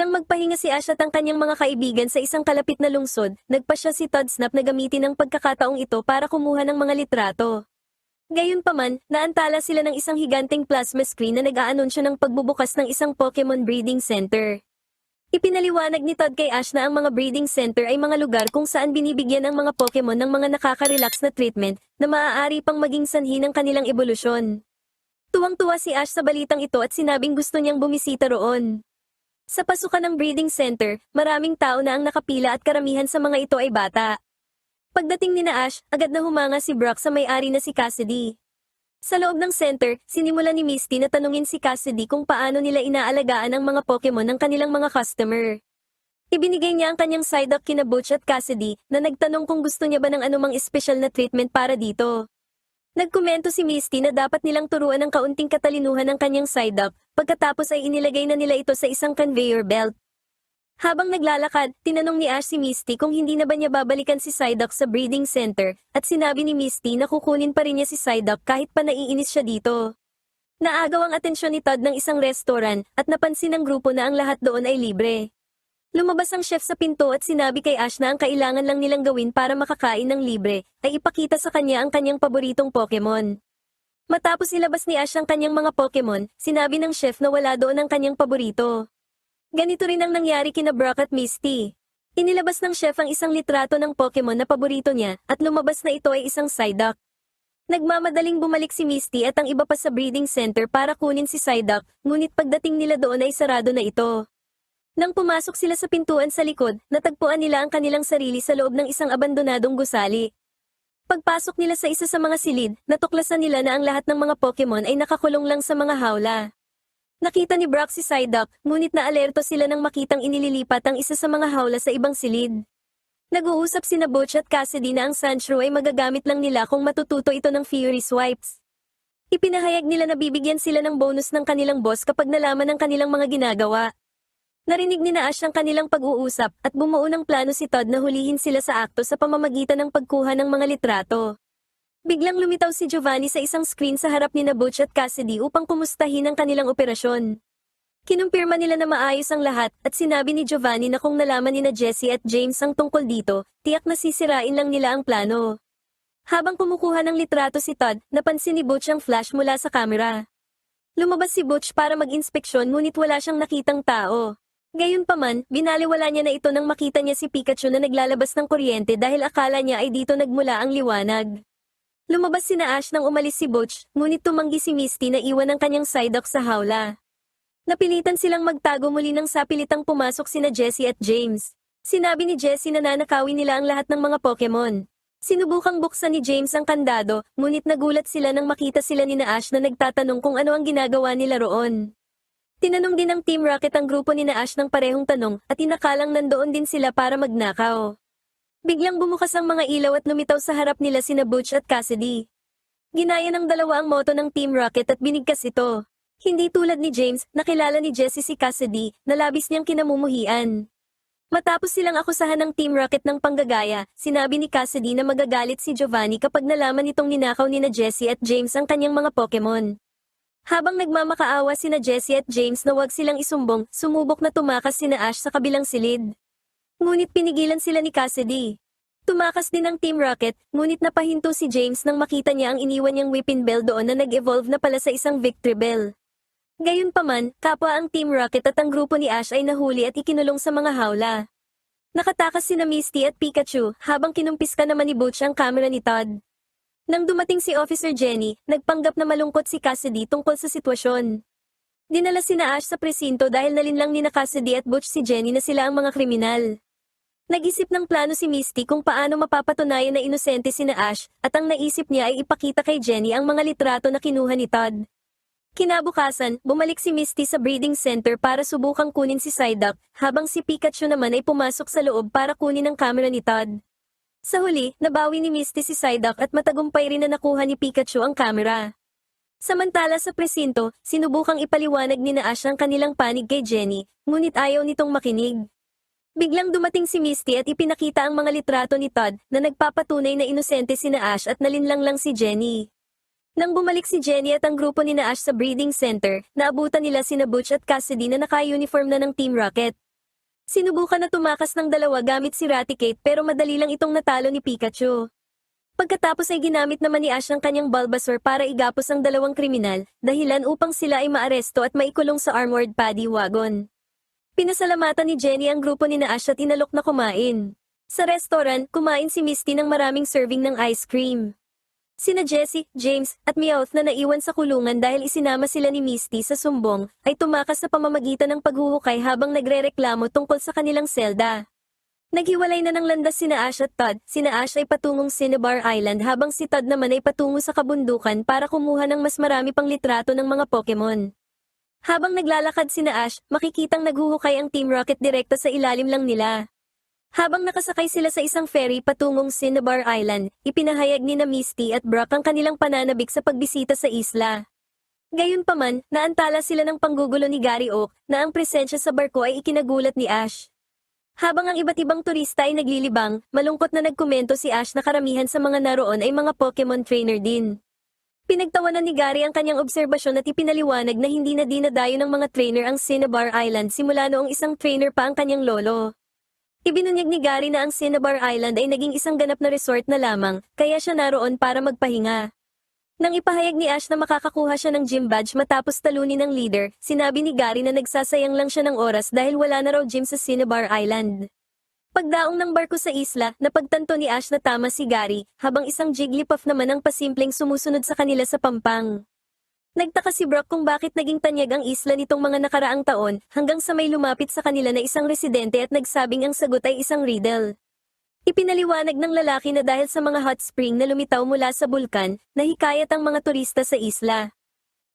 Nang magpahinga si Ash at ang kanyang mga kaibigan sa isang kalapit na lungsod, nagpasya si Todd Snap na gamitin ang pagkakataong ito para kumuha ng mga litrato. Gayunpaman, naantala sila ng isang higanteng plasma screen na nag-aanunsyo ng pagbubukas ng isang Pokemon Breeding Center. Ipinaliwanag ni Todd kay Ash na ang mga breeding center ay mga lugar kung saan binibigyan ang mga Pokemon ng mga nakaka-relax na treatment na maaari pang maging sanhi ng kanilang ebolusyon. Tuwang-tuwa si Ash sa balitang ito at sinabing gusto niyang bumisita roon. Sa pasukan ng breeding center, maraming tao na ang nakapila at karamihan sa mga ito ay bata. Pagdating ni Ash, agad na humanga si Brock sa may-ari na si Cassidy. Sa loob ng center, sinimula ni Misty na tanungin si Cassidy kung paano nila inaalagaan ang mga Pokemon ng kanilang mga customer. Ibinigay niya ang kanyang side-up kina Butch at Cassidy na nagtanong kung gusto niya ba ng anumang espesyal na treatment para dito. Nagkomento si Misty na dapat nilang turuan ng kaunting katalinuhan ng kanyang side-up, pagkatapos ay inilagay na nila ito sa isang conveyor belt. Habang naglalakad, tinanong ni Ash si Misty kung hindi na ba niya babalikan si Psyduck sa breeding center, at sinabi ni Misty na kukunin pa rin niya si Psyduck kahit pa naiinis siya dito. Naagaw ang atensyon ni Todd ng isang restaurant, at napansin ng grupo na ang lahat doon ay libre. Lumabas ang chef sa pinto at sinabi kay Ash na ang kailangan lang nilang gawin para makakain ng libre, ay ipakita sa kanya ang kanyang paboritong Pokemon. Matapos ilabas ni Ash ang kanyang mga Pokemon, sinabi ng chef na wala doon ang kanyang paborito. Ganito rin ang nangyari kina Brock at Misty. Inilabas ng chef ang isang litrato ng Pokemon na paborito niya, at lumabas na ito ay isang Psyduck. Nagmamadaling bumalik si Misty at ang iba pa sa breeding center para kunin si Psyduck, ngunit pagdating nila doon ay sarado na ito. Nang pumasok sila sa pintuan sa likod, natagpuan nila ang kanilang sarili sa loob ng isang abandonadong gusali. Pagpasok nila sa isa sa mga silid, natuklasan nila na ang lahat ng mga Pokemon ay nakakulong lang sa mga hawla. Nakita ni Brock si Psyduck, ngunit naalerto sila nang makitang inililipat ang isa sa mga hawla sa ibang silid. Nag-uusap sina Butch at Cassidy na ang Sandshrew ay magagamit lang nila kung matututo ito ng Fury Swipes. Ipinahayag nila na bibigyan sila ng bonus ng kanilang boss kapag nalaman ang kanilang mga ginagawa. Narinig ni Ash ang kanilang pag-uusap at bumuo ng plano si Todd na hulihin sila sa akto sa pamamagitan ng pagkuha ng mga litrato. Biglang lumitaw si Giovanni sa isang screen sa harap ni Butch at Cassidy upang kumustahin ang kanilang operasyon. Kinumpirma nila na maayos ang lahat at sinabi ni Giovanni na kung nalaman ni Jessie at James ang tungkol dito, tiyak na sisirain lang nila ang plano. Habang kumukuha ng litrato si Todd, napansin ni Butch ang flash mula sa kamera. Lumabas si Butch para mag-inspeksyon ngunit wala siyang nakitang tao. Gayunpaman, binaliwala niya na ito nang makita niya si Pikachu na naglalabas ng kuryente dahil akala niya ay dito nagmula ang liwanag. Lumabas sina Ash nang umalis si Butch, ngunit tumanggi si Misty na iwan ang kanyang Psyduck sa hawla. Napilitan silang magtago muli nang sapilitang pumasok sina Jessie at James. Sinabi ni Jessie na nanakawin nila ang lahat ng mga Pokemon. Sinubukang buksan ni James ang kandado, ngunit nagulat sila nang makita sila ni Ash na nagtatanong kung ano ang ginagawa nila roon. Tinanong din ng Team Rocket ang grupo ni Ash ng parehong tanong at inakalang nandoon din sila para magnakaw. Biglang bumukas ang mga ilaw at lumitaw sa harap nila sina Butch at Cassidy. Ginaya ng dalawa ang moto ng Team Rocket at binigkas ito. Hindi tulad ni James, nakilala ni Jessie si Cassidy, na labis niyang kinamumuhian. Matapos silang akusahan ng Team Rocket ng panggagaya, sinabi ni Cassidy na magagalit si Giovanni kapag nalaman nitong ninakaw ni Jessie at James ang kanyang mga Pokemon. Habang nagmamakaawa sina Jessie at James na wag silang isumbong, sumubok na tumakas sina Ash sa kabilang silid. Ngunit pinigilan sila ni Cassidy. Tumakas din ang Team Rocket, ngunit napahinto si James nang makita niya ang iniwan niyang Whipping Bell doon na nag-evolve na pala sa isang Victory Bell. Gayunpaman, kapwa ang Team Rocket at ang grupo ni Ash ay nahuli at ikinulong sa mga hawla. Nakatakas sina Misty at Pikachu, habang kinumpiska naman ni Butch ang kamera ni Todd. Nang dumating si Officer Jenny, nagpanggap na malungkot si Cassidy tungkol sa sitwasyon. Dinala sina Ash sa presinto dahil nalinlang ni Cassidy at Butch si Jenny na sila ang mga kriminal. Nag-isip ng plano si Misty kung paano mapapatunayan na inosente sina Ash, at ang naisip niya ay ipakita kay Jenny ang mga litrato na kinuha ni Todd. Kinabukasan, bumalik si Misty sa breeding center para subukang kunin si Psyduck, habang si Pikachu naman ay pumasok sa loob para kunin ang kamera ni Todd. Sa huli, nabawi ni Misty si Psyduck at matagumpay rin na nakuha ni Pikachu ang kamera. Samantala sa presinto, sinubukang ipaliwanag ni Ash ang kanilang panig kay Jenny, ngunit ayaw nitong makinig. Biglang dumating si Misty at ipinakita ang mga litrato ni Todd na nagpapatunay na inosente sina Ash at nalinlang lang si Jenny. Nang bumalik si Jenny at ang grupo ni Ash sa breeding center, naabutan nila sina Butch at Cassidy na naka-uniform na ng Team Rocket. Sinubukan na tumakas ng dalawa gamit si Raticate pero madali lang itong natalo ni Pikachu. Pagkatapos ay ginamit naman ni Ash ang kanyang Bulbasaur para igapos ang dalawang kriminal, dahilan upang sila ay maaresto at maikulong sa Armored Paddy Wagon. Pinasalamatan ni Jenny ang grupo ni Ash at inalok na kumain. Sa restaurant, kumain si Misty ng maraming serving ng ice cream. Sina Jessie, James, at Meowth na naiwan sa kulungan dahil isinama sila ni Misty sa sumbong, ay tumakas sa pamamagitan ng paghuhukay habang nagrereklamo tungkol sa kanilang selda. Naghiwalay na ng landas sina Ash at Todd. Sina Ash ay patungong Cinnabar Island habang si Todd naman ay patungo sa kabundukan para kumuha ng mas marami pang litrato ng mga Pokemon. Habang naglalakad sina Ash, makikitang naghuhukay ang Team Rocket direkta sa ilalim lang nila. Habang nakasakay sila sa isang ferry patungong Cinnabar Island, ipinahayag ni na Misty at Brock ang kanilang pananabik sa pagbisita sa isla. Gayunpaman, naantala sila ng panggugulo ni Gary Oak na ang presensya sa barko ay ikinagulat ni Ash. Habang ang iba't ibang turista ay naglilibang, malungkot na nagkomento si Ash na karamihan sa mga naroon ay mga Pokemon trainer din. Pinagtawanan ni Gary ang kanyang obserbasyon at ipinaliwanag na hindi na dinadayo ng mga trainer ang Cinnabar Island simula noong isang trainer pa ang kanyang lolo. Ibinunyag ni Gary na ang Cinnabar Island ay naging isang ganap na resort na lamang, kaya siya naroon para magpahinga. Nang ipahayag ni Ash na makakakuha siya ng gym badge matapos talunin ng leader, sinabi ni Gary na nagsasayang lang siya ng oras dahil wala na raw gym sa Cinnabar Island. Pagdaong ng barko sa isla, napagtanto ni Ash na tama si Gary, habang isang Jigglypuff naman ang pasimpleng sumusunod sa kanila sa pampang. Nagtaka si Brock kung bakit naging tanyag ang isla nitong mga nakaraang taon, hanggang sa may lumapit sa kanila na isang residente at nagsabing ang sagot ay isang riddle. Ipinaliwanag ng lalaki na dahil sa mga hot spring na lumitaw mula sa bulkan, nahikayat ang mga turista sa isla.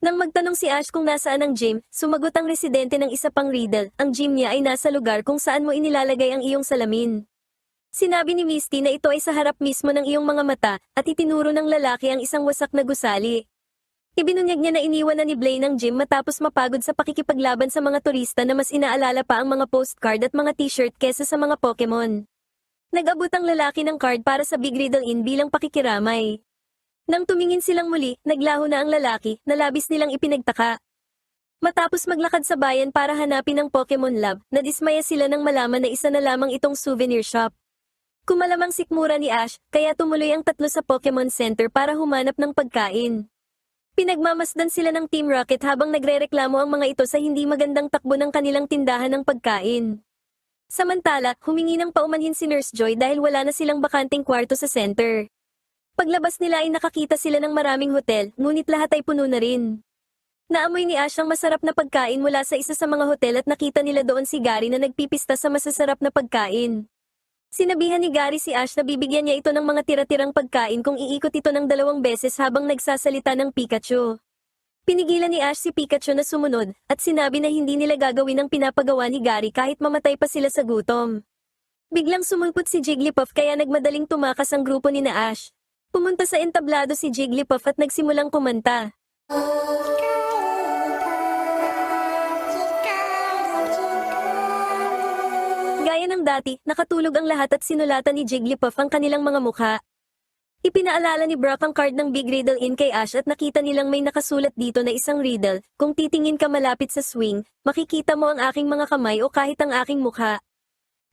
Nang magtanong si Ash kung nasaan ang gym, sumagot ang residente ng isa pang riddle, ang gym niya ay nasa lugar kung saan mo inilalagay ang iyong salamin. Sinabi ni Misty na ito ay sa harap mismo ng iyong mga mata, at itinuro ng lalaki ang isang wasak na gusali. Ibinunyag niya na iniwan na ni Blaine ang gym matapos mapagod sa pakikipaglaban sa mga turista na mas inaalala pa ang mga postcard at mga t-shirt kesa sa mga Pokemon. Nag-abot ang lalaki ng card para sa Big Riddle Inn bilang pakikiramay. Nang tumingin silang muli, naglaho na ang lalaki, na labis nilang ipinagtaka. Matapos maglakad sa bayan para hanapin ang Pokemon Lab, nadismaya sila nang malaman na isa na lamang itong souvenir shop. Kumalamang sikmura ni Ash, kaya tumuloy ang tatlo sa Pokemon Center para humanap ng pagkain. Pinagmamasdan sila ng Team Rocket habang nagrereklamo ang mga ito sa hindi magandang takbo ng kanilang tindahan ng pagkain. Samantala, humingi ng paumanhin si Nurse Joy dahil wala na silang bakanting kwarto sa center. Paglabas nila ay nakakita sila ng maraming hotel, ngunit lahat ay puno na rin. Naamoy ni Ash ang masarap na pagkain mula sa isa sa mga hotel at nakita nila doon si Gary na nagpipista sa masasarap na pagkain. Sinabihan ni Gary si Ash na bibigyan niya ito ng mga tira-tirang pagkain kung iikot ito ng 2 beses habang nagsasalita ng Pikachu. Pinigilan ni Ash si Pikachu na sumunod, at sinabi na hindi nila gagawin ang pinapagawa ni Gary kahit mamatay pa sila sa gutom. Biglang sumulpot si Jigglypuff kaya nagmadaling tumakas ang grupo ni na Ash. Pumunta sa entablado si Jigglypuff at nagsimulang kumanta. Gaya ng dati, nakatulog ang lahat at sinulatan ni Jigglypuff ang kanilang mga mukha. Ipinaalala ni Brock ang card ng Big Riddle Inn kay Ash at nakita nilang may nakasulat dito na isang riddle, kung titingin ka malapit sa swing, makikita mo ang aking mga kamay o kahit ang aking mukha.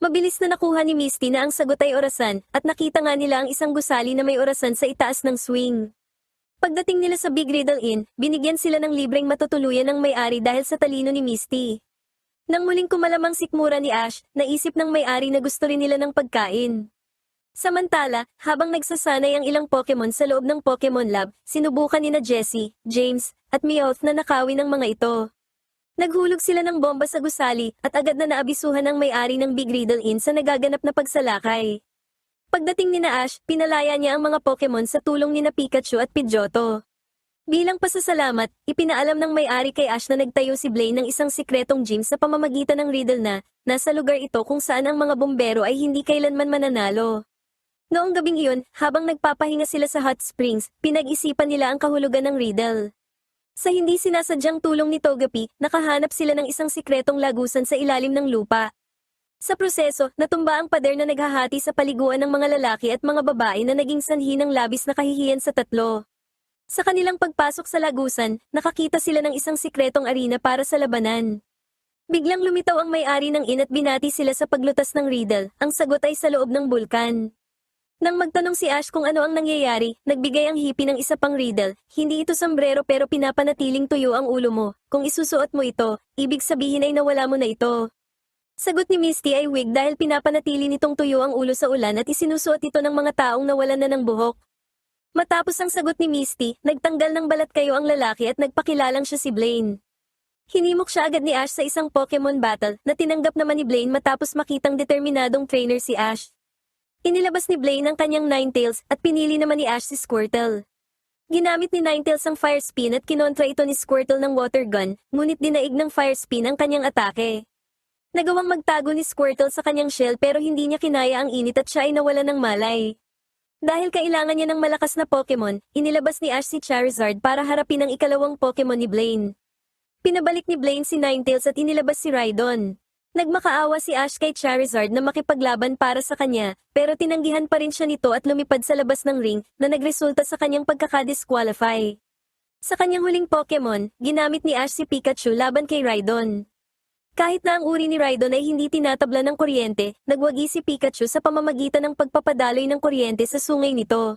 Mabilis na nakuha ni Misty na ang sagot ay orasan, at nakita nga nila ang isang gusali na may orasan sa itaas ng swing. Pagdating nila sa Big Riddle Inn, binigyan sila ng libreng matutuluyan ng may-ari dahil sa talino ni Misty. Nang muling kumalamang sikmura ni Ash, naisip ng may-ari na gusto rin nila ng pagkain. Samantala, habang nagsasanay ang ilang Pokemon sa loob ng Pokemon Lab, sinubukan ni na Jessie, James, at Meowth na nakawin ang mga ito. Naghulog sila ng bomba sa gusali, at agad na naabisuhan ang may-ari ng Big Riddle Inn sa nagaganap na pagsalakay. Pagdating ni na Ash, pinalaya niya ang mga Pokemon sa tulong ni na Pikachu at Pidgeotto. Bilang pasasalamat, ipinaalam ng may-ari kay Ash na nagtayo si Blaine ng isang sikretong gym sa pamamagitan ng riddle na, nasa lugar ito kung saan ang mga bumbero ay hindi kailanman mananalo. Noong gabing iyon, habang nagpapahinga sila sa hot springs, pinag-isipan nila ang kahulugan ng riddle. Sa hindi sinasadyang tulong ni Togepi, nakahanap sila ng isang sikretong lagusan sa ilalim ng lupa. Sa proseso, natumba ang pader na naghahati sa paliguan ng mga lalaki at mga babae na naging sanhi ng labis na kahihiyan sa tatlo. Sa kanilang pagpasok sa lagusan, nakakita sila ng isang sikretong arena para sa labanan. Biglang lumitaw ang may-ari ng inn at binati sila sa paglutas ng riddle. Ang sagot ay sa loob ng bulkan. Nang magtanong si Ash kung ano ang nangyayari, nagbigay ang hippie ng isa pang riddle. Hindi ito sombrero pero pinapanatiling tuyo ang ulo mo. Kung isusuot mo ito, ibig sabihin ay nawala mo na ito. Sagot ni Misty ay wig dahil pinapanatili nitong tuyo ang ulo sa ulan at isinusuot ito ng mga taong nawalan na ng buhok. Matapos ang sagot ni Misty, nagtanggal ng balat kayo ang lalaki at nagpakilalang siya si Blaine. Hinimok siya agad ni Ash sa isang Pokemon battle na tinanggap naman ni Blaine matapos makitang determinadong trainer si Ash. Inilabas ni Blaine ang kanyang Ninetales at pinili naman ni Ash si Squirtle. Ginamit ni Ninetales ang Fire Spin at kinontra ito ni Squirtle ng Water Gun, ngunit dinaig ng Fire Spin ang kanyang atake. Nagawang magtago ni Squirtle sa kanyang shell pero hindi niya kinaya ang init at siya ay nawalan ng malay. Dahil kailangan niya ng malakas na Pokemon, inilabas ni Ash si Charizard para harapin ang ikalawang Pokemon ni Blaine. Pinabalik ni Blaine si Ninetales at inilabas si Rhydon. Nagmakaawa si Ash kay Charizard na makipaglaban para sa kanya, pero tinanggihan pa rin siya nito at lumipad sa labas ng ring na nagresulta sa kanyang pagkakadisqualify. Sa kanyang huling Pokemon, ginamit ni Ash si Pikachu laban kay Rhydon. Kahit na ang uri ni Rhydon ay hindi tinatabla ng kuryente, nagwagi si Pikachu sa pamamagitan ng pagpapadaloy ng kuryente sa sungay nito.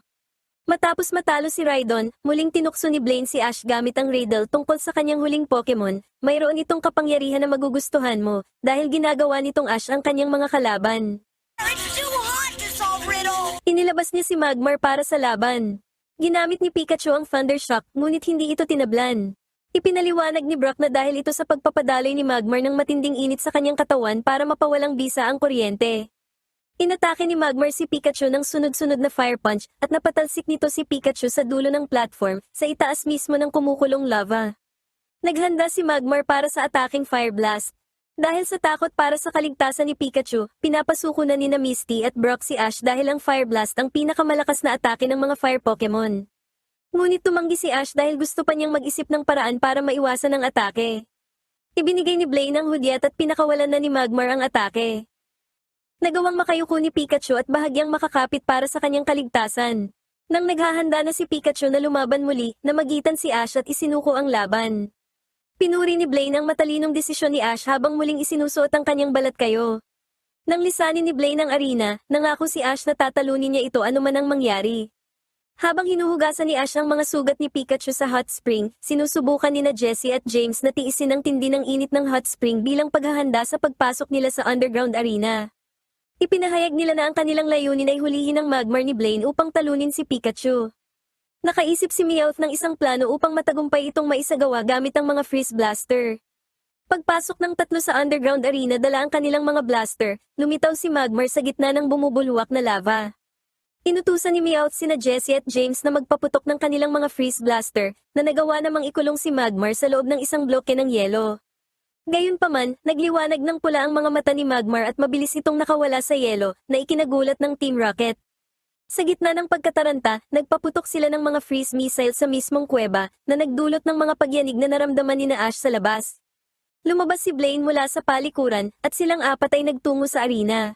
Matapos matalo si Rhydon, muling tinukso ni Blaine si Ash gamit ang riddle tungkol sa kanyang huling Pokemon. Mayroon itong kapangyarihan na magugustuhan mo, dahil ginagawa nitong Ash ang kanyang mga kalaban. It's too hot to solve riddle! Inilabas niya si Magmar para sa laban. Ginamit ni Pikachu ang Thunder Shock, ngunit hindi ito tinablan. Ipinaliwanag ni Brock na dahil ito sa pagpapadaloy ni Magmar ng matinding init sa kanyang katawan para mapawalang bisa ang kuryente. Inatake ni Magmar si Pikachu ng sunod-sunod na Fire Punch at napatalsik nito si Pikachu sa dulo ng platform sa itaas mismo ng kumukulong lava. Naghanda si Magmar para sa ataking Fire Blast. Dahil sa takot para sa kaligtasan ni Pikachu, pinapasuko na ni Misty at Brock si Ash dahil ang Fire Blast ang pinakamalakas na atake ng mga Fire Pokemon. Ngunit tumanggi si Ash dahil gusto pa niyang mag-isip ng paraan para maiwasan ang atake. Ibinigay ni Blaine ang hudyat at pinakawalan na ni Magmar ang atake. Nagawang makayuko ni Pikachu at bahagyang makakapit para sa kanyang kaligtasan. Nang naghahanda na si Pikachu na lumaban muli, namagitan si Ash at isinuko ang laban. Pinuri ni Blaine ang matalinong desisyon ni Ash habang muling isinusuot ang kanyang balat kayo. Nang lisanin ni Blaine ang arena, nangako si Ash na tatalunin niya ito anuman ang mangyari. Habang hinuhugasan ni Ash ang mga sugat ni Pikachu sa hot spring, sinusubukan ni Jessie at James na tiisin ang tindi ng init ng hot spring bilang paghahanda sa pagpasok nila sa underground arena. Ipinahayag nila na ang kanilang layunin ay hulihin ang Magmar ni Blaine upang talunin si Pikachu. Nakaisip si Meowth ng isang plano upang matagumpay itong maisagawa gamit ang mga Freeze Blaster. Pagpasok ng tatlo sa underground arena dala ang kanilang mga blaster, lumitaw si Magmar sa gitna ng bumubulwak na lava. Inutusan ni Meowth sina Jessie at James na magpaputok ng kanilang mga Freeze Blaster, na nagawa namang ikulong si Magmar sa loob ng isang bloke ng yelo. Gayunpaman, nagliwanag ng pula ang mga mata ni Magmar at mabilis itong nakawala sa yelo, na ikinagulat ng Team Rocket. Sa gitna ng pagkataranta, nagpaputok sila ng mga freeze missile sa mismong kuweba, na nagdulot ng mga pagyanig na naramdaman ni Ash sa labas. Lumabas si Blaine mula sa palikuran, at silang apat ay nagtungo sa arena.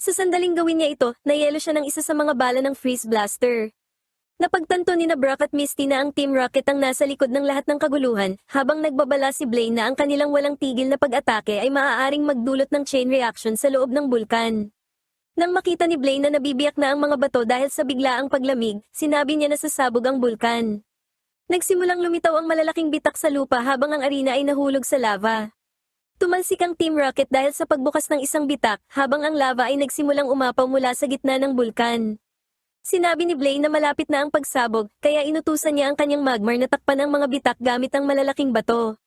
Sa sandaling gawin niya ito, nayelo siya ng isa sa mga bala ng Freeze Blaster. Napagtanto ni Brock at Misty na ang Team Rocket ang nasa likod ng lahat ng kaguluhan, habang nagbabala si Blaine na ang kanilang walang tigil na pag-atake ay maaaring magdulot ng chain reaction sa loob ng bulkan. Nang makita ni Blaine na nabibiyak na ang mga bato dahil sa biglaang paglamig, sinabi niya na sasabog ang bulkan. Nagsimulang lumitaw ang malalaking bitak sa lupa habang ang arena ay nahulog sa lava. Tumalsik ang Team Rocket dahil sa pagbukas ng isang bitak, habang ang lava ay nagsimulang umapaw mula sa gitna ng bulkan. Sinabi ni Blaine na malapit na ang pagsabog, kaya inutusan niya ang kanyang Magmar na takpan ang mga bitak gamit ang malalaking bato.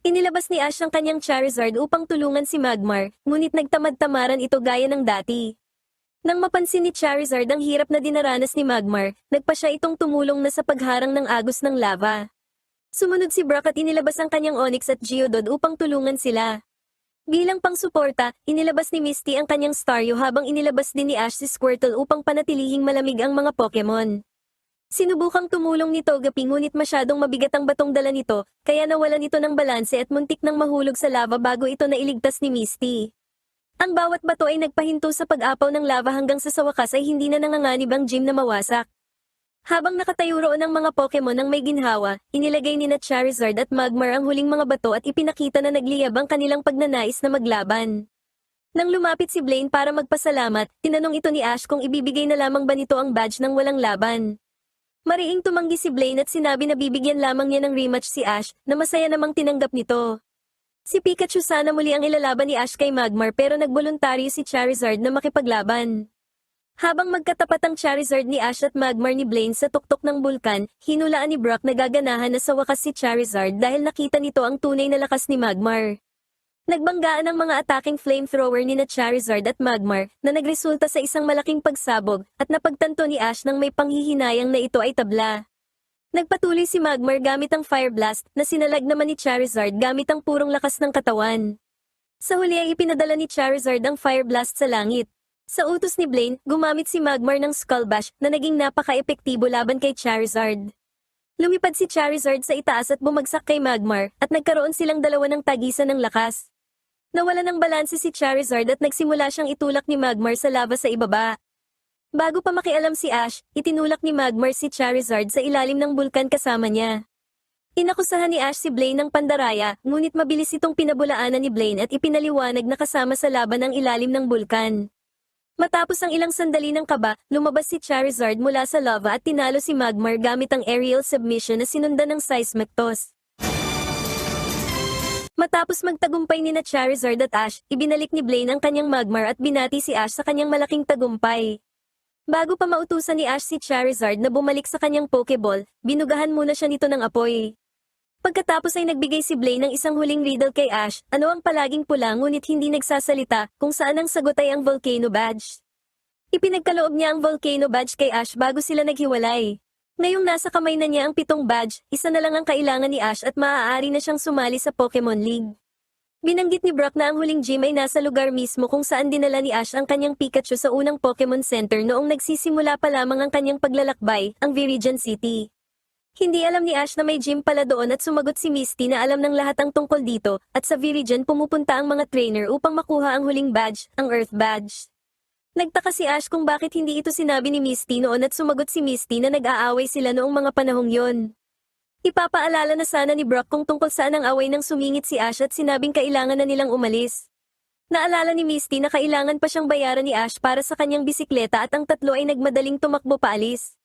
Inilabas ni Ash ang kanyang Charizard upang tulungan si Magmar, ngunit nagtamad-tamaran ito gaya ng dati. Nang mapansin ni Charizard ang hirap na dinaranas ni Magmar, nagpa siya itong tumulong na sa pagharang ng agos ng lava. Sumunod si Brock at inilabas ang kanyang Onix at Geodude upang tulungan sila. Bilang pangsuporta, inilabas ni Misty ang kanyang Staryu habang inilabas din ni Ash si Squirtle upang panatilihing malamig ang mga Pokemon. Sinubukang tumulong ni Togepi ngunit masyadong mabigat ang batong dala nito, kaya nawalan ito ng balanse at muntik nang mahulog sa lava bago ito nailigtas ni Misty. Ang bawat bato ay nagpahinto sa pag-apaw ng lava hanggang sa wakas ay hindi na nanganganib ang gym na mawasak. Habang nakatayo roon ang mga Pokemon ng may ginhawa, inilagay ni na Charizard at Magmar ang huling mga bato at ipinakita na nagliyab ang kanilang pagnanais na maglaban. Nang lumapit si Blaine para magpasalamat, tinanong ito ni Ash kung ibibigay na lamang ba nito ang badge ng walang laban. Mariing tumanggi si Blaine at sinabi na bibigyan lamang niya ng rematch si Ash, na masaya namang tinanggap nito. Si Pikachu sana muli ang ilalaban ni Ash kay Magmar pero nagboluntaryo si Charizard na makipaglaban. Habang magkatapat ang Charizard ni Ash at Magmar ni Blaine sa tuktok ng bulkan, hinulaan ni Brock na gaganahan na sa wakas si Charizard dahil nakita nito ang tunay na lakas ni Magmar. Nagbanggaan ang mga attacking flamethrower ni na Charizard at Magmar na nagresulta sa isang malaking pagsabog at napagtanto ni Ash nang may panghihinayang na ito ay tabla. Nagpatuloy si Magmar gamit ang Fire Blast na sinalag naman ni Charizard gamit ang purong lakas ng katawan. Sa huli ay ipinadala ni Charizard ang Fire Blast sa langit. Sa utos ni Blaine, gumamit si Magmar ng Skull Bash na naging napaka-epektibo laban kay Charizard. Lumipad si Charizard sa itaas at bumagsak kay Magmar at nagkaroon silang dalawa ng tagisan ng lakas. Nawala ng balanse si Charizard at nagsimula siyang itulak ni Magmar sa lava sa ibaba. Bago pa makialam si Ash, itinulak ni Magmar si Charizard sa ilalim ng bulkan kasama niya. Inakusahan ni Ash si Blaine ng pandaraya, ngunit mabilis itong pinabulaanan ni Blaine at ipinaliwanag na kasama sa laban ang ilalim ng bulkan. Matapos ang ilang sandali ng kaba, lumabas si Charizard mula sa lava at tinalo si Magmar gamit ang aerial submission na sinundan ng Seismictos. Matapos magtagumpay ni na Charizard at Ash, ibinalik ni Blaine ang kanyang Magmar at binati si Ash sa kanyang malaking tagumpay. Bago pa mautusan ni Ash si Charizard na bumalik sa kanyang Pokeball, binugahan muna siya nito ng apoy. Pagkatapos ay nagbigay si Blaine ng isang huling riddle kay Ash, ano ang palaging pula ngunit hindi nagsasalita, kung saan ang sagot ay ang Volcano Badge. Ipinagkaloob niya ang Volcano Badge kay Ash bago sila naghiwalay. Ngayong nasa kamay na niya ang 7 badge, isa na lang ang kailangan ni Ash at maaari na siyang sumali sa Pokemon League. Binanggit ni Brock na ang huling gym ay nasa lugar mismo kung saan dinala ni Ash ang kanyang Pikachu sa unang Pokemon Center noong nagsisimula pa lamang ang kanyang paglalakbay, ang Viridian City. Hindi alam ni Ash na may gym pala doon at sumagot si Misty na alam ng lahat ang tungkol dito, at sa Viridian pumupunta ang mga trainer upang makuha ang huling badge, ang Earth Badge. Nagtaka si Ash kung bakit hindi ito sinabi ni Misty noon at sumagot si Misty na nag-aaway sila noong mga panahong yon. Ipapaalala na sana ni Brock kung tungkol saan ang away nang sumingit si Ash at sinabing kailangan na nilang umalis. Naalala ni Misty na kailangan pa siyang bayaran ni Ash para sa kanyang bisikleta at ang tatlo ay nagmadaling tumakbo paalis.